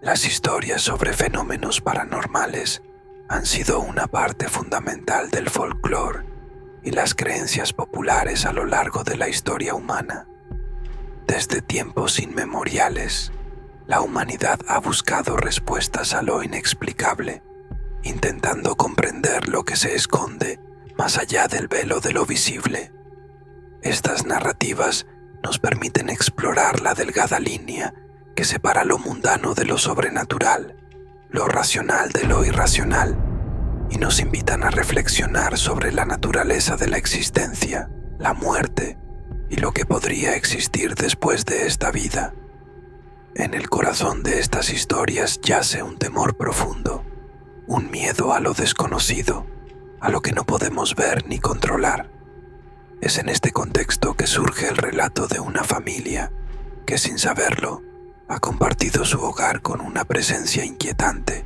Las historias sobre fenómenos paranormales han sido una parte fundamental del folclore y las creencias populares a lo largo de la historia humana. Desde tiempos inmemoriales, la humanidad ha buscado respuestas a lo inexplicable, intentando comprender lo que se esconde más allá del velo de lo visible. Estas narrativas nos permiten explorar la delgada línea que separa lo mundano de lo sobrenatural, lo racional de lo irracional, y nos invitan a reflexionar sobre la naturaleza de la existencia, la muerte y lo que podría existir después de esta vida. En el corazón de estas historias yace un temor profundo, un miedo a lo desconocido, a lo que no podemos ver ni controlar. Es en este contexto que surge el relato de una familia que, sin saberlo, ha compartido su hogar con una presencia inquietante,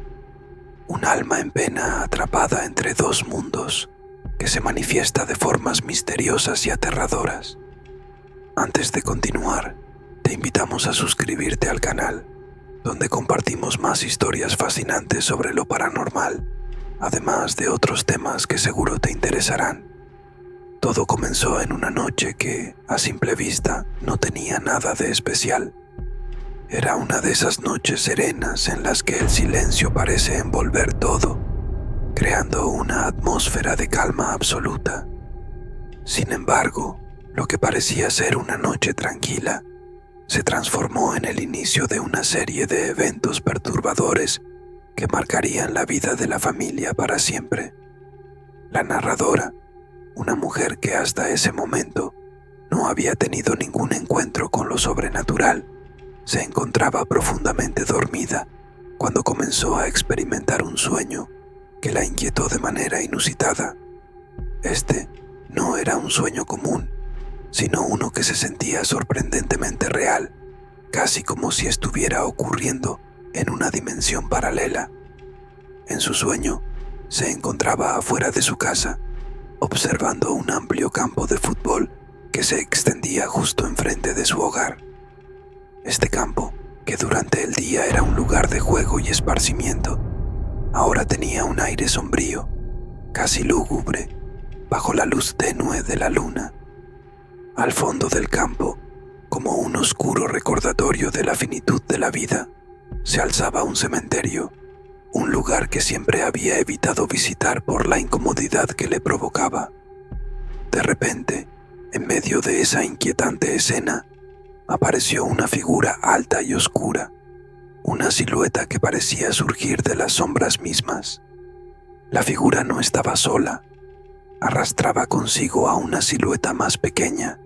un alma en pena atrapada entre dos mundos que se manifiesta de formas misteriosas y aterradoras. Antes de continuar, te invitamos a suscribirte al canal, donde compartimos más historias fascinantes sobre lo paranormal, además de otros temas que seguro te interesarán. Todo comenzó en una noche que, a simple vista, no tenía nada de especial. Era una de esas noches serenas en las que el silencio parece envolver todo, creando una atmósfera de calma absoluta. Sin embargo, lo que parecía ser una noche tranquila se transformó en el inicio de una serie de eventos perturbadores que marcarían la vida de la familia para siempre. La narradora, una mujer que hasta ese momento no había tenido ningún encuentro con lo sobrenatural, se encontraba profundamente dormida cuando comenzó a experimentar un sueño que la inquietó de manera inusitada. Este no era un sueño común, sino uno que se sentía sorprendentemente real, casi como si estuviera ocurriendo en una dimensión paralela. En su sueño, se encontraba afuera de su casa, observando un amplio campo de fútbol que se extendía justo enfrente de su hogar. Este campo, que durante el día era un lugar de juego y esparcimiento, ahora tenía un aire sombrío, casi lúgubre, bajo la luz tenue de la luna. Al fondo del campo, como un oscuro recordatorio de la finitud de la vida, se alzaba un cementerio, un lugar que siempre había evitado visitar por la incomodidad que le provocaba. De repente, en medio de esa inquietante escena, apareció una figura alta y oscura, una silueta que parecía surgir de las sombras mismas. La figura no estaba sola, arrastraba consigo a una silueta más pequeña,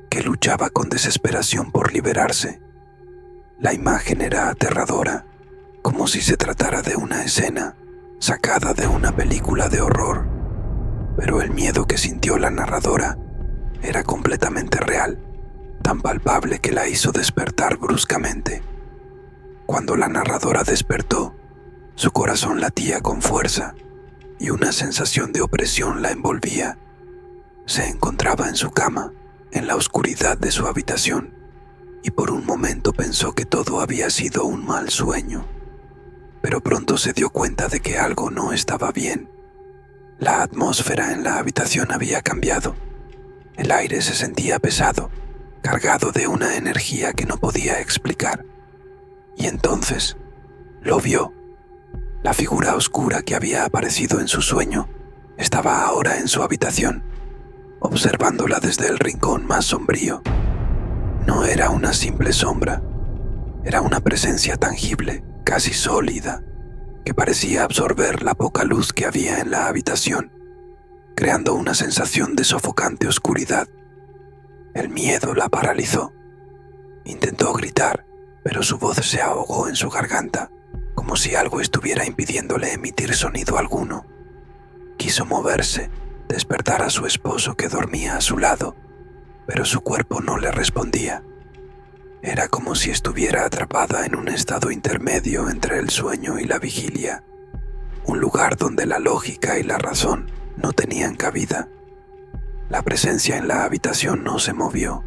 que luchaba con desesperación por liberarse. La imagen era aterradora, como si se tratara de una escena sacada de una película de horror, pero el miedo que sintió la narradora era completamente real, tan palpable que la hizo despertar bruscamente. Cuando la narradora despertó, su corazón latía con fuerza y una sensación de opresión la envolvía. Se encontraba en su cama, en la oscuridad de su habitación, y por un momento pensó que todo había sido un mal sueño. Pero pronto se dio cuenta de que algo no estaba bien. La atmósfera en la habitación había cambiado. El aire se sentía pesado, cargado de una energía que no podía explicar. Y entonces lo vio. La figura oscura que había aparecido en su sueño estaba ahora en su habitación, observándola desde el rincón más sombrío. No era una simple sombra, era una presencia tangible, casi sólida, que parecía absorber la poca luz que había en la habitación, creando una sensación de sofocante oscuridad. El miedo la paralizó. Intentó gritar, pero su voz se ahogó en su garganta, como si algo estuviera impidiéndole emitir sonido alguno. Quiso moverse, despertar a su esposo que dormía a su lado, pero su cuerpo no le respondía. Era como si estuviera atrapada en un estado intermedio entre el sueño y la vigilia, un lugar donde la lógica y la razón no tenían cabida. La presencia en la habitación no se movió,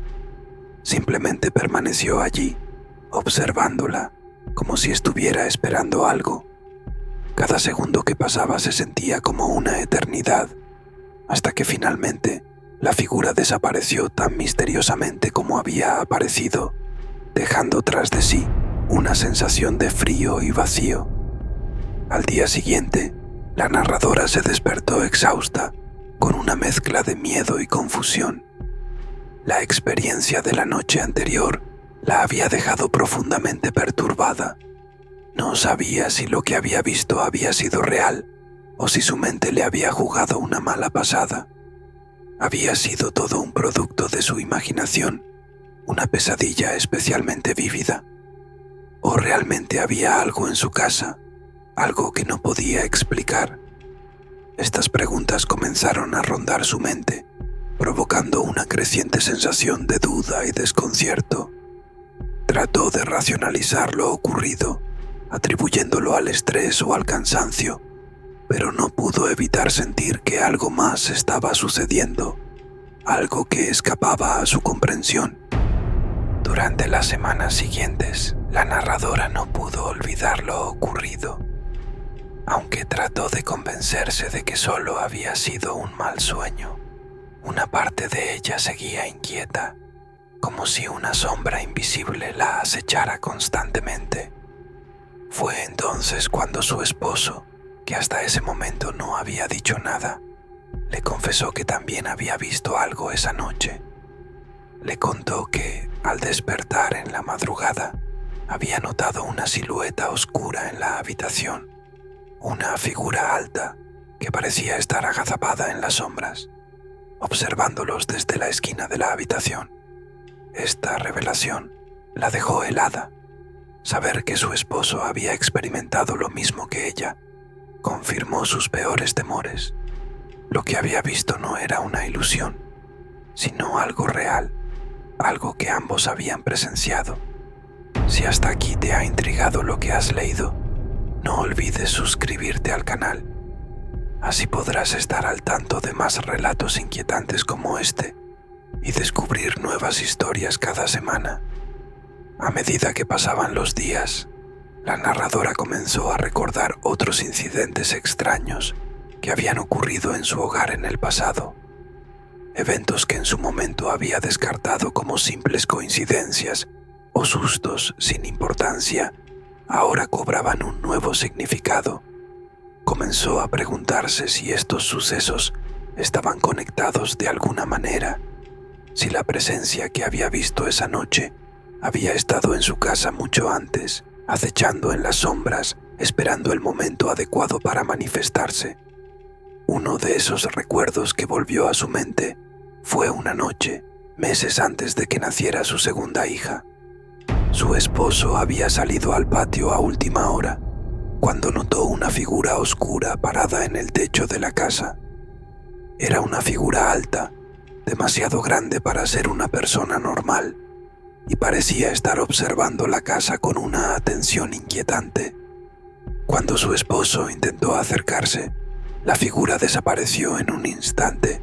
simplemente permaneció allí, observándola, como si estuviera esperando algo. Cada segundo que pasaba se sentía como una eternidad, hasta que finalmente la figura desapareció tan misteriosamente como había aparecido, dejando tras de sí una sensación de frío y vacío. Al día siguiente, la narradora se despertó exhausta, con una mezcla de miedo y confusión. La experiencia de la noche anterior la había dejado profundamente perturbada. No sabía si lo que había visto había sido real o si su mente le había jugado una mala pasada. Había sido todo un producto de su imaginación, una pesadilla especialmente vívida. ¿O realmente había algo en su casa, algo que no podía explicar? Estas preguntas comenzaron a rondar su mente, provocando una creciente sensación de duda y desconcierto. Trató de racionalizar lo ocurrido, atribuyéndolo al estrés o al cansancio, pero no pudo evitar sentir que algo más estaba sucediendo, algo que escapaba a su comprensión. Durante las semanas siguientes, la narradora no pudo olvidar lo ocurrido. Aunque trató de convencerse de que solo había sido un mal sueño, una parte de ella seguía inquieta, como si una sombra invisible la acechara constantemente. Fue entonces cuando su esposo, que hasta ese momento no había dicho nada, le confesó que también había visto algo esa noche. Le contó que, al despertar en la madrugada, había notado una silueta oscura en la habitación, una figura alta que parecía estar agazapada en las sombras, observándolos desde la esquina de la habitación. Esta revelación la dejó helada. Saber que su esposo había experimentado lo mismo que ella confirmó sus peores temores. Lo que había visto no era una ilusión, sino algo real, algo que ambos habían presenciado. Si hasta aquí te ha intrigado lo que has leído, no olvides suscribirte al canal. Así podrás estar al tanto de más relatos inquietantes como este y descubrir nuevas historias cada semana. A medida que pasaban los días, la narradora comenzó a recordar otros incidentes extraños que habían ocurrido en su hogar en el pasado. Eventos que en su momento había descartado como simples coincidencias o sustos sin importancia, ahora cobraban un nuevo significado. Comenzó a preguntarse si estos sucesos estaban conectados de alguna manera, si la presencia que había visto esa noche había estado en su casa mucho antes, acechando en las sombras, esperando el momento adecuado para manifestarse. Uno de esos recuerdos que volvió a su mente fue una noche, meses antes de que naciera su segunda hija. Su esposo había salido al patio a última hora, cuando notó una figura oscura parada en el techo de la casa. Era una figura alta, demasiado grande para ser una persona normal, y parecía estar observando la casa con una atención inquietante. Cuando su esposo intentó acercarse, la figura desapareció en un instante,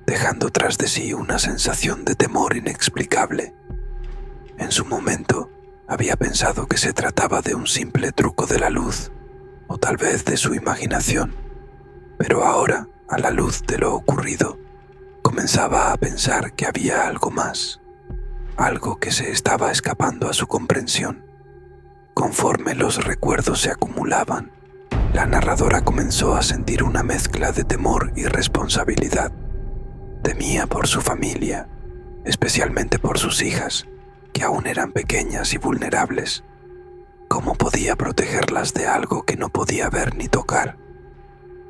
dejando tras de sí una sensación de temor inexplicable. En su momento, había pensado que se trataba de un simple truco de la luz, o tal vez de su imaginación, pero ahora, a la luz de lo ocurrido, comenzaba a pensar que había algo más, algo que se estaba escapando a su comprensión. Conforme los recuerdos se acumulaban, la narradora comenzó a sentir una mezcla de temor y responsabilidad. Temía por su familia, especialmente por sus hijas, que aún eran pequeñas y vulnerables. ¿Cómo podía protegerlas de algo que no podía ver ni tocar?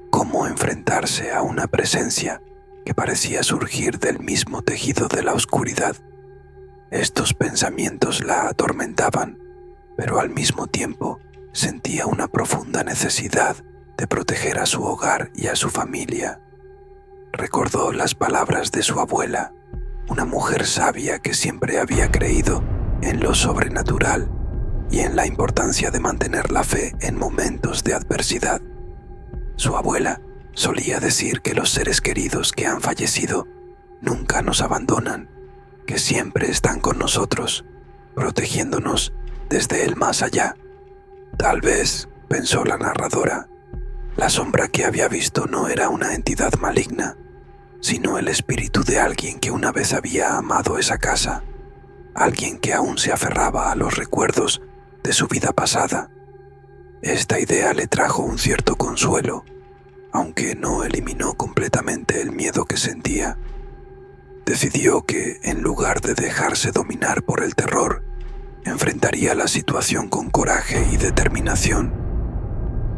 ¿Cómo enfrentarse a una presencia que parecía surgir del mismo tejido de la oscuridad? Estos pensamientos la atormentaban, pero al mismo tiempo sentía una profunda necesidad de proteger a su hogar y a su familia. Recordó las palabras de su abuela, una mujer sabia que siempre había creído en lo sobrenatural y en la importancia de mantener la fe en momentos de adversidad. Su abuela solía decir que los seres queridos que han fallecido nunca nos abandonan, que siempre están con nosotros, protegiéndonos desde el más allá. Tal vez, pensó la narradora, la sombra que había visto no era una entidad maligna, sino el espíritu de alguien que una vez había amado esa casa, alguien que aún se aferraba a los recuerdos de su vida pasada. Esta idea le trajo un cierto consuelo, aunque no eliminó completamente el miedo que sentía. Decidió que, en lugar de dejarse dominar por el terror, enfrentaría la situación con coraje y determinación.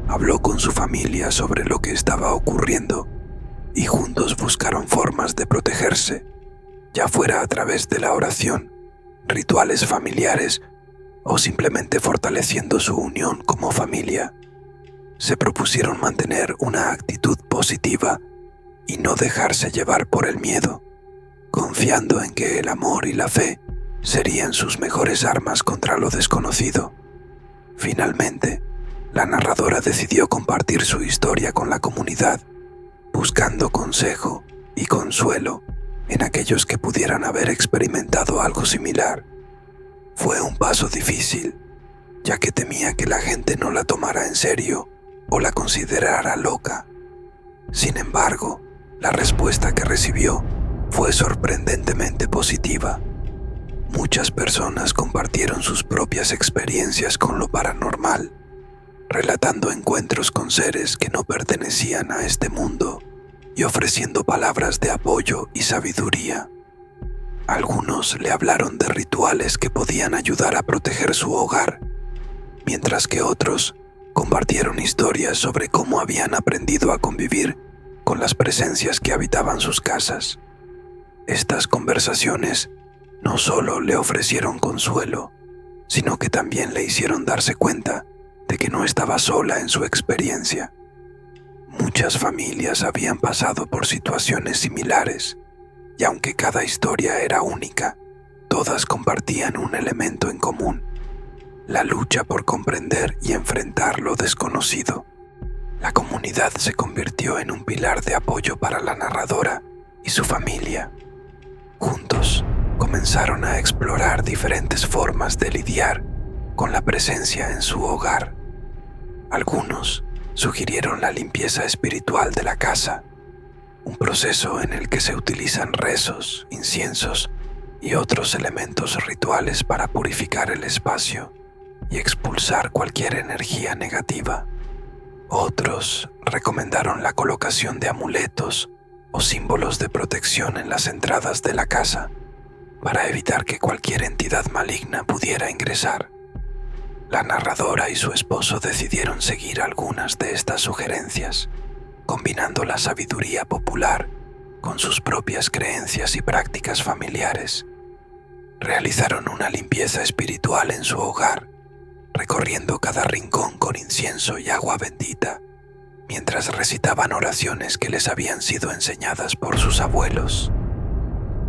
Habló con su familia sobre lo que estaba ocurriendo y juntos buscaron formas de protegerse, ya fuera a través de la oración, rituales familiares o simplemente fortaleciendo su unión como familia. Se propusieron mantener una actitud positiva y no dejarse llevar por el miedo, confiando en que el amor y la fe serían sus mejores armas contra lo desconocido. Finalmente, la narradora decidió compartir su historia con la comunidad, buscando consejo y consuelo en aquellos que pudieran haber experimentado algo similar. Fue un paso difícil, ya que temía que la gente no la tomara en serio o la considerara loca. Sin embargo, la respuesta que recibió fue sorprendentemente positiva. Muchas personas compartieron sus propias experiencias con lo paranormal, relatando encuentros con seres que no pertenecían a este mundo y ofreciendo palabras de apoyo y sabiduría. Algunos le hablaron de rituales que podían ayudar a proteger su hogar, mientras que otros compartieron historias sobre cómo habían aprendido a convivir con las presencias que habitaban sus casas. Estas conversaciones no solo le ofrecieron consuelo, sino que también le hicieron darse cuenta de que no estaba sola en su experiencia. Muchas familias habían pasado por situaciones similares, y aunque cada historia era única, todas compartían un elemento en común: la lucha por comprender y enfrentar lo desconocido. La comunidad se convirtió en un pilar de apoyo para la narradora y su familia. Juntos, comenzaron a explorar diferentes formas de lidiar con la presencia en su hogar. Algunos sugirieron la limpieza espiritual de la casa, un proceso en el que se utilizan rezos, inciensos y otros elementos rituales para purificar el espacio y expulsar cualquier energía negativa. Otros recomendaron la colocación de amuletos o símbolos de protección en las entradas de la casa, para evitar que cualquier entidad maligna pudiera ingresar. La narradora y su esposo decidieron seguir algunas de estas sugerencias, combinando la sabiduría popular con sus propias creencias y prácticas familiares. Realizaron una limpieza espiritual en su hogar, recorriendo cada rincón con incienso y agua bendita, mientras recitaban oraciones que les habían sido enseñadas por sus abuelos.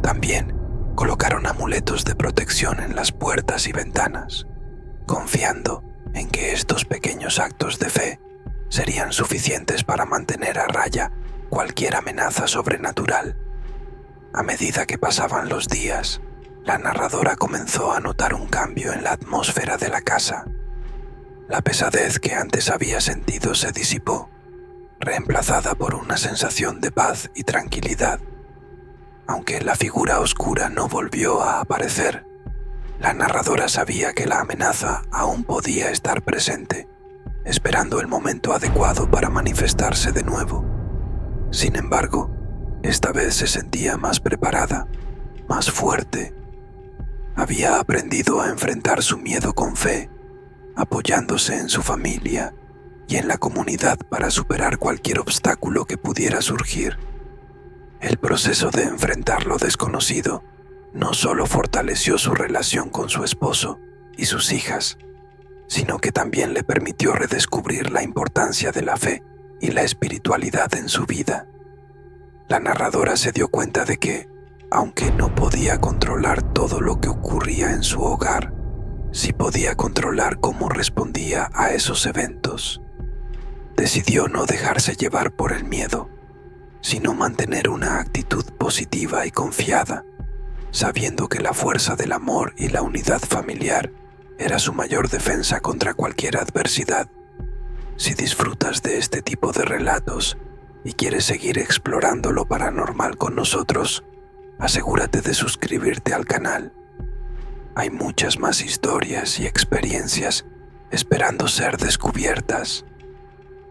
También colocaron amuletos de protección en las puertas y ventanas, confiando en que estos pequeños actos de fe serían suficientes para mantener a raya cualquier amenaza sobrenatural. A medida que pasaban los días, la narradora comenzó a notar un cambio en la atmósfera de la casa. La pesadez que antes había sentido se disipó, reemplazada por una sensación de paz y tranquilidad. Aunque la figura oscura no volvió a aparecer, la narradora sabía que la amenaza aún podía estar presente, esperando el momento adecuado para manifestarse de nuevo. Sin embargo, esta vez se sentía más preparada, más fuerte. Había aprendido a enfrentar su miedo con fe, apoyándose en su familia y en la comunidad para superar cualquier obstáculo que pudiera surgir. El proceso de enfrentar lo desconocido no solo fortaleció su relación con su esposo y sus hijas, sino que también le permitió redescubrir la importancia de la fe y la espiritualidad en su vida. La narradora se dio cuenta de que, aunque no podía controlar todo lo que ocurría en su hogar, sí podía controlar cómo respondía a esos eventos. Decidió no dejarse llevar por el miedo, sino mantener una actitud positiva y confiada, sabiendo que la fuerza del amor y la unidad familiar era su mayor defensa contra cualquier adversidad. Si disfrutas de este tipo de relatos y quieres seguir explorando lo paranormal con nosotros, asegúrate de suscribirte al canal. Hay muchas más historias y experiencias esperando ser descubiertas.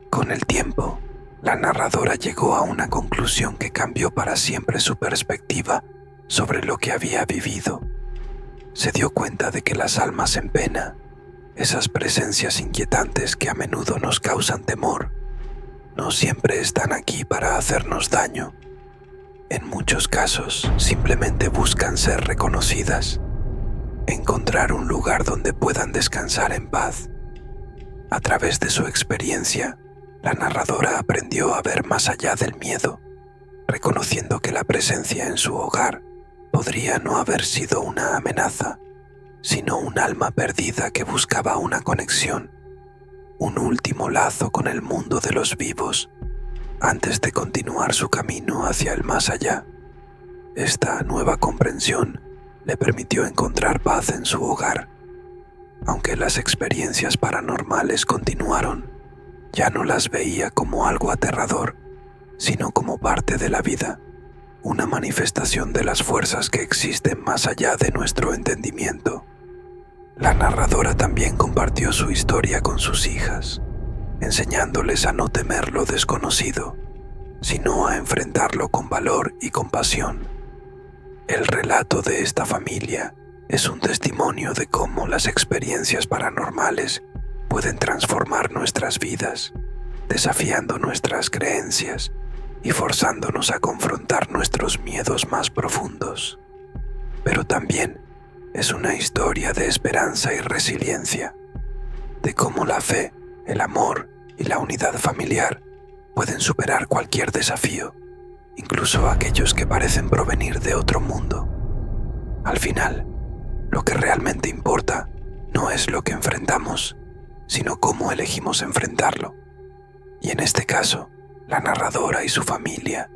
Con el tiempo, la narradora llegó a una conclusión que cambió para siempre su perspectiva sobre lo que había vivido. Se dio cuenta de que las almas en pena, esas presencias inquietantes que a menudo nos causan temor, no siempre están aquí para hacernos daño. En muchos casos, simplemente buscan ser reconocidas, encontrar un lugar donde puedan descansar en paz. A través de su experiencia, la narradora aprendió a ver más allá del miedo, reconociendo que la presencia en su hogar podría no haber sido una amenaza, sino un alma perdida que buscaba una conexión, un último lazo con el mundo de los vivos, antes de continuar su camino hacia el más allá. Esta nueva comprensión le permitió encontrar paz en su hogar. Aunque las experiencias paranormales continuaron, ya no las veía como algo aterrador, sino como parte de la vida, una manifestación de las fuerzas que existen más allá de nuestro entendimiento. La narradora también compartió su historia con sus hijas, enseñándoles a no temer lo desconocido, sino a enfrentarlo con valor y compasión. El relato de esta familia es un testimonio de cómo las experiencias paranormales pueden transformar nuestras vidas, desafiando nuestras creencias y forzándonos a confrontar nuestros miedos más profundos. Pero también es una historia de esperanza y resiliencia, de cómo la fe, el amor y la unidad familiar pueden superar cualquier desafío, incluso aquellos que parecen provenir de otro mundo. Al final, lo que realmente importa no es lo que enfrentamos, sino cómo elegimos enfrentarlo. Y en este caso, la narradora y su familia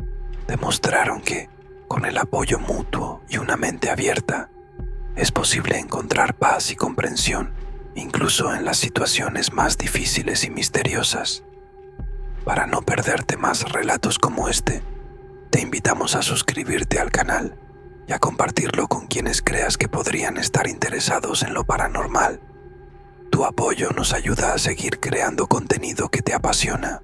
demostraron que, con el apoyo mutuo y una mente abierta, es posible encontrar paz y comprensión, incluso en las situaciones más difíciles y misteriosas. Para no perderte más relatos como este, te invitamos a suscribirte al canal y a compartirlo con quienes creas que podrían estar interesados en lo paranormal. Tu apoyo nos ayuda a seguir creando contenido que te apasiona.